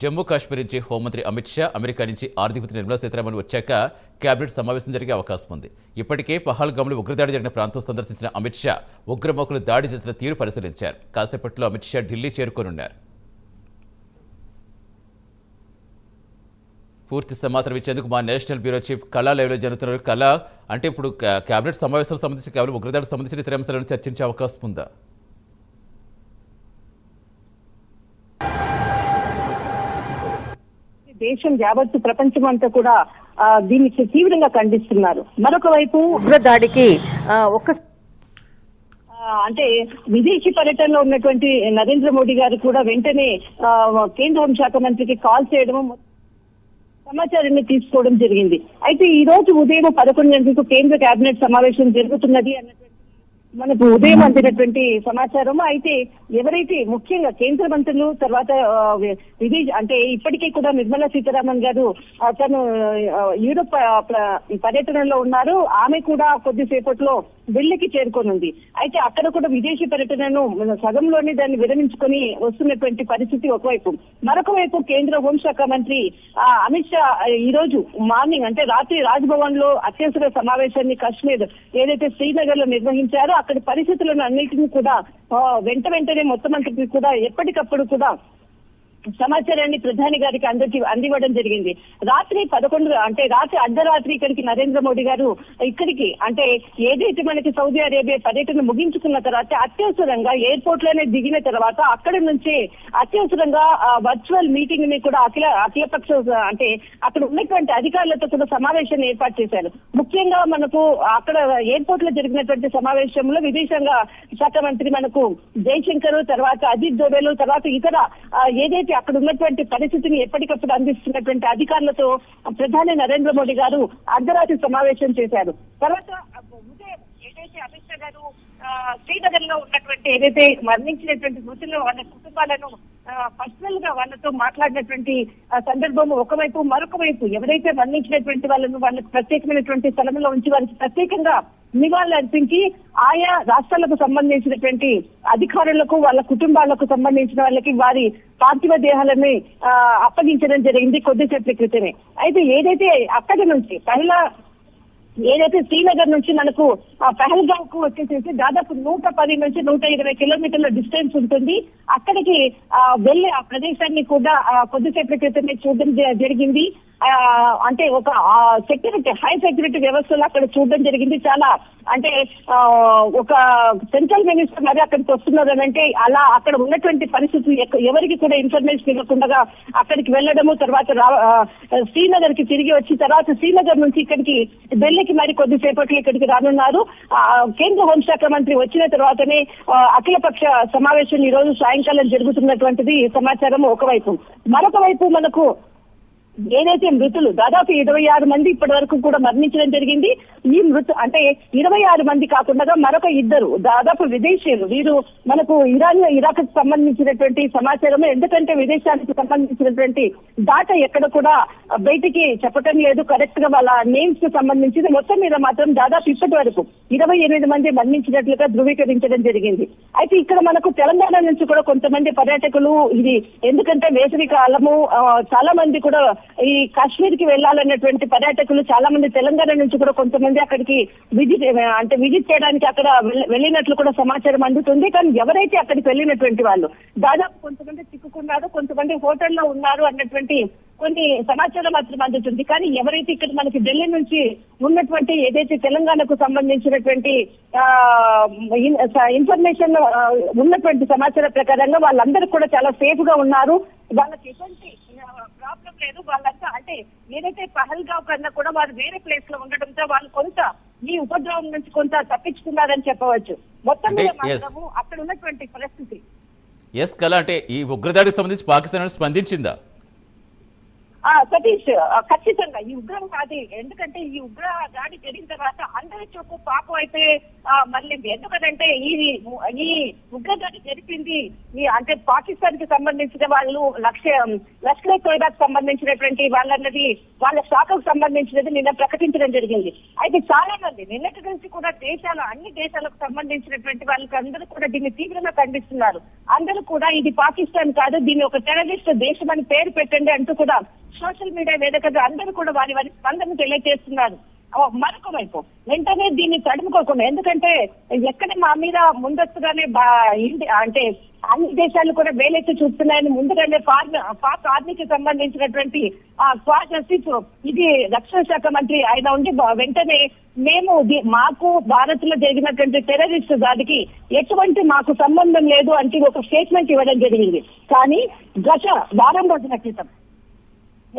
జమ్మూ కాశ్మీర్ నుంచి హోంమంత్రి అమిత్ షా, అమెరికా నుంచి ఆర్థిక మంత్రి నిర్మలా సీతారామన్ వచ్చాక కేబినెట్ సమావేశం జరిగే అవకాశం ఉంది. ఇప్పటికే పహల్గామ్లో ఉగ్రదాడి జరిగిన ప్రాంతం సందర్శించిన అమిత్ షా ఉగ్రమూకలు దాడి చేసిన తీరు పరిశీలించారు. కాసేపట్లో అమిత్ షా ఢిల్లీ చేరుకోనున్నారు. పూర్తి సమాచారం ఇచ్చేందుకు మా నేషనల్ బ్యూరో చీఫ్ కళా లైవ్లో జరుగుతున్నారు. కళా, అంటే ఇప్పుడు కేబినెట్ సమావేశాలకు సంబంధించి కేవలం ఉగ్రదాడికి సంబంధించిన ఇతర అంశాలను చర్చించే అవకాశం ఉందా? దేశం యావత్తు ప్రపంచం అంతా కూడా దీన్ని తీవ్రంగా ఖండిస్తున్నారు. మరొక వైపు ఉగ్రదాడికి అంటే విదేశీ పర్యటనలో ఉన్నటువంటి నరేంద్ర మోడీ గారు కూడా వెంటనే కేంద్ర హోంశాఖ మంత్రికి కాల్ చేయడం, సమాచారాన్ని తీసుకోవడం జరిగింది. అయితే ఈ రోజు ఉదయం 11 గంటలకు కేంద్ర కేబినెట్ సమావేశం జరుగుతున్నది అన్నటువంటి మనకు ఉదయం అందినటువంటి సమాచారం. అయితే ఎవరైతే ముఖ్యంగా కేంద్ర మంత్రులు, తర్వాత అంటే ఇప్పటికే కూడా నిర్మలా సీతారామన్ గారు తను యూరోప్ పర్యటనలో ఉన్నారు. ఆమె కూడా కొద్దిసేపట్లో ఢిల్లీకి చేరుకోనుంది. అయితే అక్కడ కూడా విదేశీ పర్యటనను సగంలోనే దాన్ని విరమించుకొని వస్తున్నటువంటి పరిస్థితి ఒకవైపు. మరొక వైపు కేంద్ర హోంశాఖ మంత్రి అమిత్ షా ఈ రోజు మార్నింగ్ అంటే రాత్రి రాజ్భవన్ లో అత్యవసర సమావేశాన్ని కాశ్మీర్ ఏదైతే శ్రీనగర్ లో నిర్వహించారో అక్కడి పరిస్థితులను అన్నింటినీ కూడా వెంటనే మొత్తం అంతటి కూడా ఎప్పటికప్పుడు కూడా సమాచారాన్ని ప్రధాని గారికి అందివ్వడం జరిగింది. రాత్రి 11 అంటే రాత్రి అర్ధరాత్రి ఇక్కడికి నరేంద్ర మోడీ గారు ఇక్కడికి అంటే ఏదైతే మనకి సౌదీ అరేబియా పర్యటన ముగించుకున్న తర్వాత అత్యవసరంగా ఎయిర్పోర్ట్ లోనే దిగిన తర్వాత అక్కడి నుంచి అత్యవసరంగా వర్చువల్ మీటింగ్ ని కూడా అఖిలపక్ష అంటే అక్కడ ఉన్నటువంటి అధికారులతో కూడా సమావేశాన్ని ఏర్పాటు చేశారు. ముఖ్యంగా మనకు అక్కడ ఎయిర్పోర్ట్ లో జరిగినటువంటి సమావేశంలో విదేశాంగ శాఖ మంత్రి మనకు జైశంకర్, తర్వాత అజిత్ దోవెల్, తర్వాత ఇతర ఏదైతే అక్కడ ఉన్నటువంటి పరిస్థితిని ఎప్పటికప్పుడు అందిస్తున్నటువంటి అధికారులతో ప్రధాని నరేంద్ర మోడీ గారు అర్ధరాత్రి సమావేశం చేశారు. తర్వాత ఉదయం ఏదైతే అమిత్ షా గారు శ్రీనగర్ లో ఉన్నటువంటి ఏదైతే మరణించినటువంటి మృతులు వాళ్ళ కుటుంబాలను పర్సనల్ గా వాళ్ళతో మాట్లాడినటువంటి సందర్భం ఒకవైపు, మరొక వైపు ఎవరైతే మరణించినటువంటి వాళ్ళకు ప్రత్యేకమైనటువంటి స్థలంలో ఉంచి వారికి ప్రత్యేకంగా నివాళులు అర్పించి ఆయా రాష్ట్రాలకు సంబంధించినటువంటి అధికారులకు, వాళ్ళ కుటుంబాలకు సంబంధించిన వాళ్ళకి వారి పార్థివ దేహాలని అప్పగించడం జరిగింది కొద్దిసేపటి క్రితమే. అయితే ఏదైతే అక్కడి నుంచి ఏదైతే శ్రీనగర్ నుంచి మనకు పహల్గామ్ కు వచ్చేసేసి దాదాపు 110 నుంచి 120 కిలోమీటర్ల డిస్టెన్స్ ఉంటుంది. అక్కడికి వెళ్లి ఆ ప్రదేశాన్ని కూడా కొద్దిసేపటి క్రితమే చూడడం జరిగింది. అంటే ఒక సెక్యూరిటీ, హై సెక్యూరిటీ వ్యవస్థలు అక్కడ చూడడం జరిగింది. చాలా అంటే ఒక సెంట్రల్ మినిస్టర్ మరి అక్కడికి వస్తున్నారు అని అంటే అలా అక్కడ ఉన్నటువంటి పరిస్థితులు ఎవరికి కూడా ఇన్ఫర్మేషన్ ఇవ్వకుండా అక్కడికి వెళ్లడము, తర్వాత శ్రీనగర్ కి తిరిగి వచ్చి తర్వాత శ్రీనగర్ నుంచి ఇక్కడికి ఢిల్లీకి మరి కొద్దిసేపట్లో ఇక్కడికి రానున్నారు. కేంద్ర హోంశాఖ మంత్రి వచ్చిన తర్వాతనే అఖిలపక్ష సమావేశం ఈ రోజు సాయంకాలం జరుగుతున్నటువంటిది సమాచారం ఒకవైపు. మరొక వైపు మనకు ఏదైతే మృతులు దాదాపు 26 మంది ఇప్పటి వరకు కూడా మరణించడం జరిగింది. ఈ అంటే 26 మంది కాకుండా మరొక 2 దాదాపు విదేశీయులు, వీరు మనకు ఇరాక్ కు సంబంధించినటువంటి సమాచారం. ఎందుకంటే విదేశానికి సంబంధించినటువంటి డాటా ఎక్కడ కూడా బయటికి చెప్పటం లేదు కరెక్ట్ గా వాళ్ళ నేమ్స్ కు సంబంధించింది. మొత్తం మీద మాత్రం దాదాపు ఇప్పటి వరకు 28 మంది మరణించినట్లుగా ధృవీకరించడం జరిగింది. అయితే ఇక్కడ మనకు తెలంగాణ నుంచి కూడా కొంతమంది పర్యాటకులు, ఇది ఎందుకంటే వేసవి కాలము, చాలా మంది కూడా ఈ కాశ్మీర్ కి వెళ్లాలన్నటువంటి పర్యాటకులు చాలా మంది తెలంగాణ నుంచి కూడా కొంతమంది అక్కడికి విజిట్ చేయడానికి అక్కడ వెళ్ళినట్లు కూడా సమాచారం అందుతుంది. కానీ ఎవరైతే అక్కడికి వెళ్ళినటువంటి వాళ్ళు దాదాపు కొంతమంది చిక్కుకున్నారు, కొంతమంది హోటల్లో ఉన్నారు అన్నటువంటి కొన్ని సమాచారం మాత్రం అందుతుంది. కానీ ఎవరైతే ఇక్కడ మనకి ఢిల్లీ నుంచి ఉన్నటువంటి ఏదైతే తెలంగాణకు సంబంధించినటువంటి ఇన్ఫర్మేషన్ ఉన్నటువంటి సమాచారం ప్రకారంగా వాళ్ళందరూ కూడా చాలా సేఫ్ గా ఉన్నారు. వాళ్ళకి ఎటువంటి ప్రాబ్లం లేదు. వాళ్ళంతా అంటే ఏదైతే పహల్గావ్ కన్నా కూడా వారు వేరే ప్లేస్ లో ఉండడంతో వాళ్ళు కొంత ఈ ఉపద్రవం నుంచి కొంత తప్పించుకున్నారని చెప్పవచ్చు. మొత్తం మీద మాత్రము అక్కడ ఉన్నటువంటి పరిస్థితి అంటే ఈ ఉగ్రదాడికి సంబంధించి పాకిస్తాన్ స్పందించిందా? సతీష్, ఖచ్చితంగా ఈ ఉగ్రం కాదు. ఎందుకంటే ఈ ఉగ్ర దాడి జరిగిన తర్వాత అందరి చూపు పాపం అయితే మళ్ళీ ఎందుకంటే ఈ ఉగ్ర దాడి జరిపింది అంటే పాకిస్తాన్ కి సంబంధించిన వాళ్ళు లష్కర్ ఏ తోయిబాకి సంబంధించినటువంటి వాళ్ళన్నది వాళ్ళ శాఖకు సంబంధించినది నిన్న ప్రకటించడం జరిగింది. అయితే చాలా మంది నిన్నటి నుంచి కూడా అన్ని దేశాలకు సంబంధించినటువంటి వాళ్ళకి అందరూ కూడా దీన్ని తీవ్రంగా ఖండిస్తున్నారు. అందరూ కూడా ఇది పాకిస్తాన్ కాదు, దీన్ని ఒక టెర్రరిస్ట్ దేశం అని పేరు పెట్టండి అంటూ కూడా సోషల్ మీడియా వేదికగా అందరూ కూడా వారి స్పందన తెలియజేస్తున్నారు. మరొక వైపు వెంటనే దీన్ని తడుముకోకుండా, ఎందుకంటే ఎక్కడ మా మీద ముందస్తుగానే అంటే అన్ని దేశాలు కూడా వేలెత్తి చూస్తున్నాయని ముందుగానే పాక్ ఆర్మీకి సంబంధించినటువంటి స్వాజ్ అసీఫ్ ఇది రక్షణ శాఖ మంత్రి ఆయన ఉండి వెంటనే మేము మాకు భారత్ లో జరిగినటువంటి టెర్రరిస్ట్ దాడికి ఎటువంటి మాకు సంబంధం లేదు అంటే ఒక స్టేట్మెంట్ ఇవ్వడం జరిగింది. కానీ గత వారం రోజుల క్రితం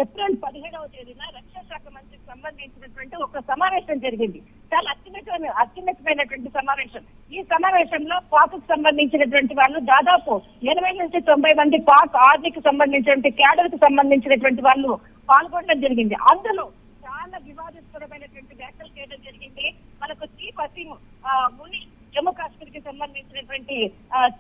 ఏప్రిల్ 17వ తేదీన రక్షణ శాఖ మంత్రికి సంబంధించినటువంటి ఒక సమావేశం జరిగింది. చాలా అత్యున్నతమైనటువంటి సమావేశం. ఈ సమావేశంలో పాక్ కు సంబంధించినటువంటి వాళ్ళు దాదాపు 80 నుంచి 90 మంది పాక్ ఆర్మీకి సంబంధించినటువంటి క్యాడర్ కు సంబంధించినటువంటి వాళ్ళు పాల్గొనడం జరిగింది. అందులో చాలా వివాదాస్పదమైనటువంటి వ్యాఖ్యలు చేయడం జరిగింది. మనకు చీఫ్ అసీం ముని జమ్మూ కాశ్మీర్ కి సంబంధించినటువంటి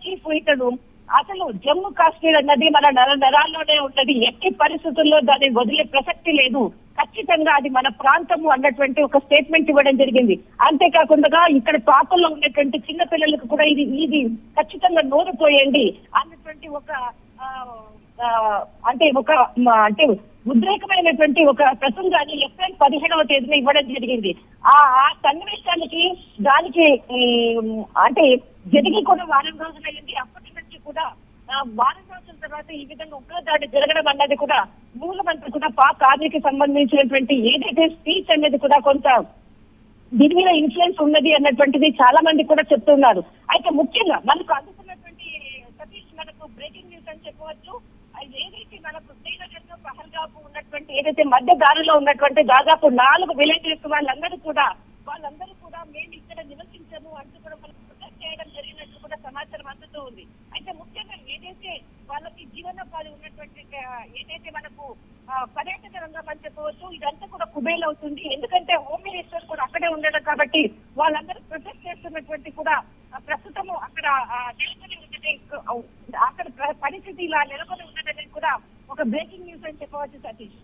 చీఫ్ ఇతడు అసలు జమ్మూ కాశ్మీర్ అన్నది మన నరాల్లోనే ఉన్నది, ఎట్టి పరిస్థితుల్లో దాన్ని వదిలే ప్రసక్తి లేదు, ఖచ్చితంగా అది మన ప్రాంతము అన్నటువంటి ఒక స్టేట్మెంట్ ఇవ్వడం జరిగింది. అంతేకాకుండా ఇక్కడ పాపల్లో ఉన్నటువంటి చిన్న పిల్లలకు కూడా ఇది ఖచ్చితంగా నోరు పోయండి అన్నటువంటి ఒక అంటే ఉద్రేకమైనటువంటి ఒక ప్రసంగాన్ని ఏప్రిల్ 17వ తేదీన ఇవ్వడం జరిగింది. ఆ సన్నివేశానికి దానికి అంటే జరిగి కూడా వారం రోజులైంది. అప్పటి నుంచి కూడా వారం రోజుల తర్వాత ఈ విధంగా ఉగ్రదాడి జరగడం అన్నది కూడా మూలమంతా కూడా పాక్ ఆర్మీకి సంబంధించినటువంటి ఏదైతే స్పీచ్ అనేది కూడా కొంత దీని మీద ఇన్ఫ్లుయెన్స్ ఉన్నది అన్నటువంటిది చాలా మంది కూడా చెప్తున్నారు. అయితే ముఖ్యంగా మనకు అందుతున్నటువంటి సతీష్ మనకు బ్రేకింగ్ న్యూస్ అని చెప్పవచ్చు. ఏదైతే మనకు శ్రీనగర్ లో పహల్గాపు ఉన్నటువంటి ఏదైతే మధ్య దారిలో ఉన్నటువంటి దాదాపు 4 విలేజెస్ వాళ్ళందరూ కూడా మేము ఇక్కడ నివసించము అంటూ కూడా మనం ప్రొటెక్ట్ చేయడం జరిగినట్టు కూడా సమాచారం అందుతూ ఉంది. అయితే ముఖ్యంగా ఏదైతే వాళ్ళకి జీవనోపాధి ఉన్నటువంటి ఏదైతే మనకు పర్యాటక రంగం అని చెప్పవచ్చు, ఇదంతా కూడా కుబేల్ అవుతుంది. ఎందుకంటే హోమ్ మినిస్టర్ కూడా అక్కడే ఉండడం కాబట్టి వాళ్ళందరూ ప్రొటెక్ట్ చేస్తున్నటువంటి కూడా ప్రస్తుతము అక్కడ నెలకొని ఉండటం, అక్కడ పరిస్థితి ఇలా నెలకొని ఉండటం కూడా ఒక బ్రేకింగ్ న్యూస్ అని చెప్పవచ్చు సతీష్.